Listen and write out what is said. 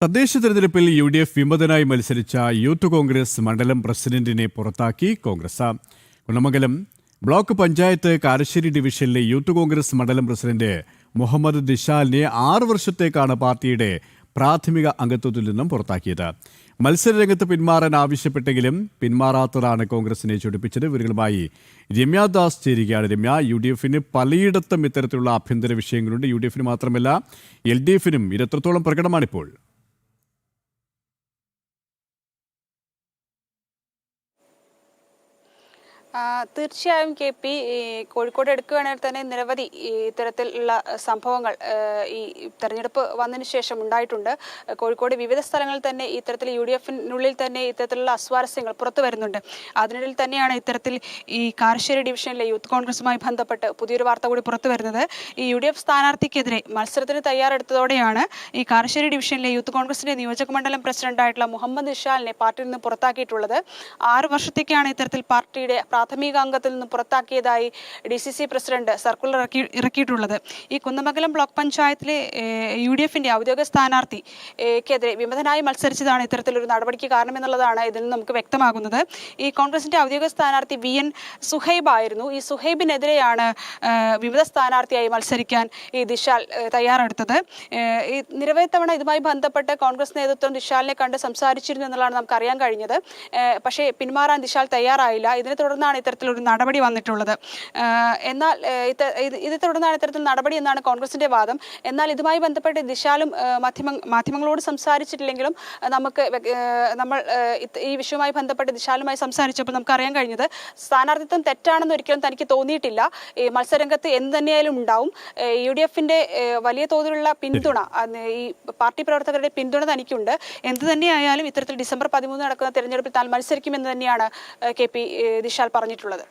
തദ്ദേശ തെരഞ്ഞെടുപ്പിൽ UDF വിമതനായി മത്സരിച്ച യൂത്ത് കോൺഗ്രസ് മണ്ഡലം പ്രസിഡന്റിനെ പുറത്താക്കി കോൺഗ്രസ്. കുന്നമംഗലം ബ്ലോക്ക് പഞ്ചായത്ത് കാരശ്ശേരി ഡിവിഷനിലെ യൂത്ത് കോൺഗ്രസ് മണ്ഡലം പ്രസിഡന്റ് മുഹമ്മദ് ദിശാലിനെ 6 വർഷത്തേക്കാണ് പാർട്ടിയുടെ പ്രാഥമിക അംഗത്വത്തിൽ നിന്നും പുറത്താക്കിയത്. മത്സരരംഗത്ത് പിന്മാറാൻ ആവശ്യപ്പെട്ടെങ്കിലും പിന്മാറാത്തതാണ് കോൺഗ്രസിനെ ചൊടിപ്പിച്ചത്. ഇവരുമായി രമ്യാദാസ് ചേരുകയാണ്. രമ്യ, UDFന് പലയിടത്തും ഇത്തരത്തിലുള്ള ആഭ്യന്തര വിഷയങ്ങളുണ്ട്. UDFന് മാത്രമല്ല LDFനും ഇത് എത്രത്തോളം പ്രകടമാണിപ്പോൾ? തീർച്ചയായും KP, കോഴിക്കോട് എടുക്കുകയാണെങ്കിൽ തന്നെ നിരവധി ഇത്തരത്തിലുള്ള സംഭവങ്ങൾ ഈ തെരഞ്ഞെടുപ്പ് വന്നതിന് ശേഷം ഉണ്ടായിട്ടുണ്ട്. കോഴിക്കോട് വിവിധ സ്ഥലങ്ങളിൽ തന്നെ ഇത്തരത്തിൽ UDFനുള്ളിൽ തന്നെ ഇത്തരത്തിലുള്ള അസ്വാരസ്യങ്ങൾ പുറത്തു വരുന്നുണ്ട്. അതിനിടയിൽ തന്നെയാണ് ഇത്തരത്തിൽ ഈ കാരശ്ശേരി ഡിവിഷനിലെ യൂത്ത് കോൺഗ്രസുമായി ബന്ധപ്പെട്ട് പുതിയൊരു വാർത്ത കൂടി പുറത്തു വരുന്നത്. ഈ UDF സ്ഥാനാർത്ഥിക്കെതിരെ മത്സരത്തിന് തയ്യാറെടുത്തതോടെയാണ് ഈ കാരശ്ശേരി ഡിവിഷനിലെ യൂത്ത് കോൺഗ്രസിന്റെ നിയോജക മണ്ഡലം പ്രസിഡന്റായിട്ടുള്ള മുഹമ്മദ് ദിശാലിനെ പാർട്ടിയിൽ നിന്ന് പുറത്താക്കിയിട്ടുള്ളത്. 6 വർഷത്തേക്കാണ് ഇത്തരത്തിൽ പാർട്ടിയുടെ പ്രാഥമിക അംഗത്തിൽ നിന്ന് പുറത്താക്കിയതായി DCC പ്രസിഡന്റ് സർക്കുലർ ഇറക്കിയിട്ടുള്ളത്. ഈ കുന്നമംഗലം ബ്ലോക്ക് പഞ്ചായത്തിലെ UDFന്റെ ഔദ്യോഗിക സ്ഥാനാർത്ഥിക്കെതിരെ വിമതനായി മത്സരിച്ചതാണ് ഇത്തരത്തിലൊരു നടപടിക്ക് കാരണമെന്നുള്ളതാണ് ഇതിൽ നിന്ന് നമുക്ക് വ്യക്തമാകുന്നത്. ഈ കോൺഗ്രസിന്റെ ഔദ്യോഗിക സ്ഥാനാർത്ഥി VN സുഹൈബ് ആയിരുന്നു. ഈ സുഹൈബിനെതിരെയാണ് വിമത സ്ഥാനാർത്ഥിയായി മത്സരിക്കാൻ ഈ ദിശാൽ തയ്യാറെടുത്തത്. ഈ നിരവധി തവണ ഇതുമായി ബന്ധപ്പെട്ട് കോൺഗ്രസ് നേതൃത്വം ദിശാലിനെ കണ്ട് സംസാരിച്ചിരുന്നു എന്നുള്ളതാണ് നമുക്ക് അറിയാൻ കഴിഞ്ഞത്. പക്ഷേ പിന്മാറാൻ ദിശാൽ തയ്യാറായില്ല. ഇതിനെ തുടർന്നാണ് ഇത്തരത്തിലൊരു നടപടി വന്നിട്ടുള്ളത്. എന്നാൽ ഇതേ തുടർന്നാണ് ഇത്തരത്തിൽ നടപടി എന്നാണ് കോൺഗ്രസിന്റെ വാദം. എന്നാൽ ഇതുമായി ബന്ധപ്പെട്ട് ദിശാലും മാധ്യമങ്ങളോട് സംസാരിച്ചിട്ടില്ലെങ്കിലും നമ്മൾ ഈ വിഷയവുമായി ബന്ധപ്പെട്ട് ദിശാലുമായി സംസാരിച്ചപ്പോൾ നമുക്ക് അറിയാൻ കഴിഞ്ഞത് സ്ഥാനാർത്ഥിത്വം തെറ്റാണെന്ന് ഒരിക്കലും തനിക്ക് തോന്നിയിട്ടില്ല. ഈ മത്സരരംഗത്ത് എന്ത് തന്നെയായാലും ഉണ്ടാവും. UDFന്റെ വലിയ തോതിലുള്ള പിന്തുണ, ഈ പാർട്ടി പ്രവർത്തകരുടെ പിന്തുണ തനിക്കുണ്ട്. എന്ത് തന്നെയായാലും ഇത്തരത്തിൽ ഡിസംബർ 13 നടക്കുന്ന തെരഞ്ഞെടുപ്പിൽ താൻ മത്സരിക്കുമെന്ന് തന്നെയാണ് KP ദിശാൽ പറഞ്ഞിട്ടുള്ളത്.